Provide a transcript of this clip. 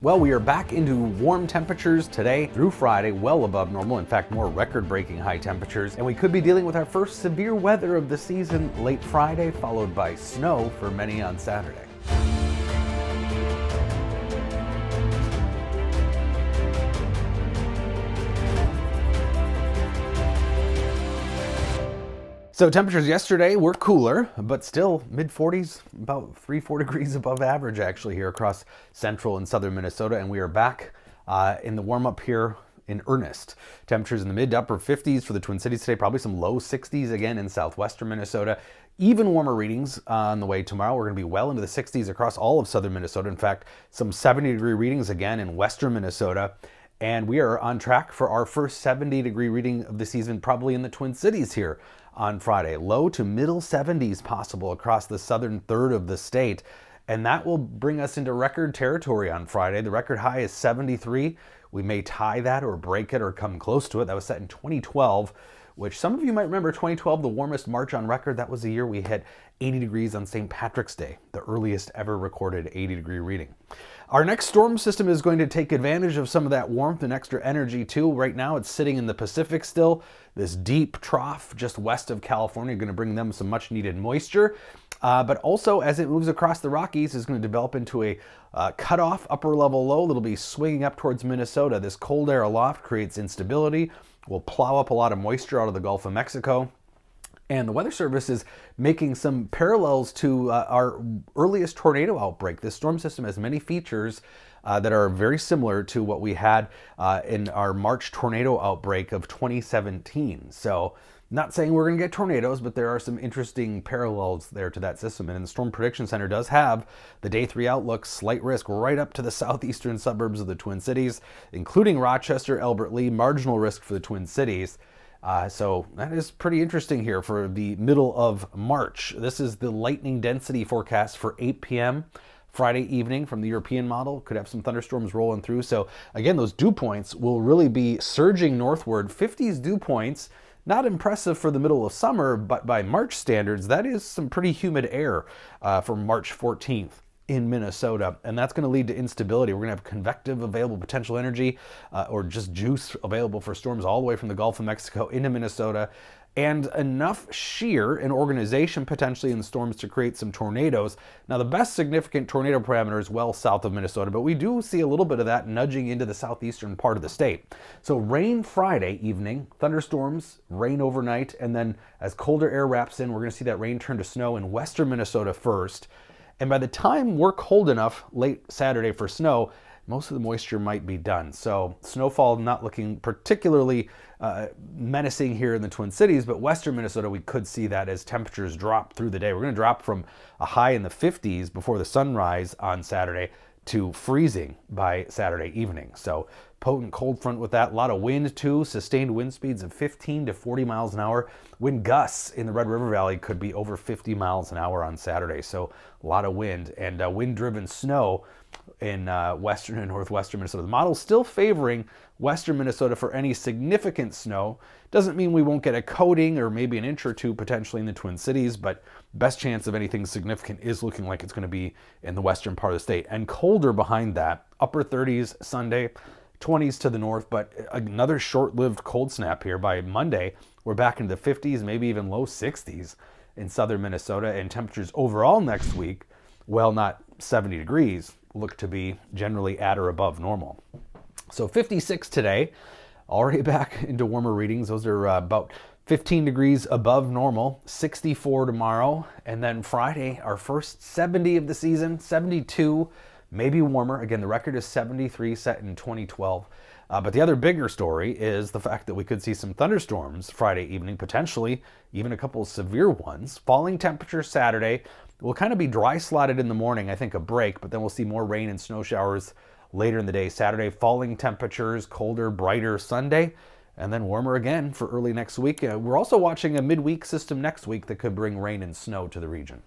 Well, we are back into warm temperatures today through Friday, well above normal. In fact, more record-breaking high temperatures. And we could be dealing with our first severe weather of the season late Friday, followed by snow for many on Saturday. So temperatures yesterday were cooler, but still mid-40s, about 3-4 degrees above average actually here across central and southern Minnesota. And we are back in the warm-up here in earnest. Temperatures in the mid to upper 50s for the Twin Cities today, probably some low 60s again in southwestern Minnesota. Even warmer readings on the way tomorrow. We're going to be well into the 60s across all of southern Minnesota. In fact, some 70-degree readings again in western Minnesota. And we are on track for our first 70-degree reading of the season, probably in the Twin Cities here on Friday. Low to middle 70s possible across the southern third of the state. And that will bring us into record territory on Friday. The record high is 73. We may tie that or break it or come close to it. That was set in 2012, which some of you might remember 2012, the warmest March on record. That was the year we hit 80 degrees on St. Patrick's Day, the earliest ever recorded 80-degree reading. Our next storm system is going to take advantage of some of that warmth and extra energy too. Right now it's sitting in the Pacific still. This deep trough just west of California going to bring them some much needed moisture. But also as it moves across the Rockies is going to develop into a cutoff upper level low that'll be swinging up towards Minnesota. This cold air aloft creates instability, will plow up a lot of moisture out of the Gulf of Mexico. And the Weather Service is making some parallels to our earliest tornado outbreak. This storm system has many features that are very similar to what we had in our March tornado outbreak of 2017. So not saying we're going to get tornadoes, but there are some interesting parallels there to that system. And the Storm Prediction Center does have the day 3 outlook, slight risk right up to the southeastern suburbs of the Twin Cities, including Rochester, Albert Lea, marginal risk for the Twin Cities. So that is pretty interesting here for the middle of March. This is the lightning density forecast for 8 p.m. Friday evening from the European model. Could have some thunderstorms rolling through. So again, those dew points will really be surging northward. 50s dew points, not impressive for the middle of summer, but by March standards, that is some pretty humid air for March 14th. In Minnesota, and that's going to lead to instability. We're going to have convective available potential energy or just juice available for storms all the way from the Gulf of Mexico into Minnesota, and enough shear and organization potentially in the storms to create some tornadoes. Now the best significant tornado parameter is well south of Minnesota, but we do see a little bit of that nudging into the southeastern part of the state. So rain Friday evening, thunderstorms, rain overnight, and then as colder air wraps in, we're going to see that rain turn to snow in western Minnesota first. And by the time we're cold enough late Saturday for snow, most of the moisture might be done. So snowfall not looking particularly menacing here in the Twin Cities, but western Minnesota, we could see that as temperatures drop through the day. We're going to drop from a high in the 50s before the sunrise on Saturday to freezing by Saturday evening. So potent cold front with that. A lot of wind too, sustained wind speeds of 15 to 40 miles an hour. Wind gusts in the Red River Valley could be over 50 miles an hour on Saturday. So a lot of wind and wind-driven snow in western and northwestern Minnesota. The model's still favoring western Minnesota for any significant snow. Doesn't mean we won't get a coating or maybe an inch or two potentially in the Twin Cities, but best chance of anything significant is looking like it's going to be in the western part of the state. And colder behind that, upper 30s Sunday, 20s to the north, but another short-lived cold snap here. By Monday, we're back into the 50s, maybe even low 60s in southern Minnesota, and temperatures overall next week, well, not 70 degrees, look to be generally at or above normal. So 56 today, already back into warmer readings. Those are about 15 degrees above normal, 64 tomorrow, and then Friday, our first 70 of the season, 72, maybe warmer. Again, the record is 73 set in 2012. But the other bigger story is the fact that we could see some thunderstorms Friday evening, potentially even a couple of severe ones. Falling temperatures Saturday. We'll kind of be dry slotted in the morning, I think a break, but then we'll see more rain and snow showers later in the day. Saturday, falling temperatures, colder, brighter Sunday, and then warmer again for early next week. We're also watching a midweek system next week that could bring rain and snow to the region.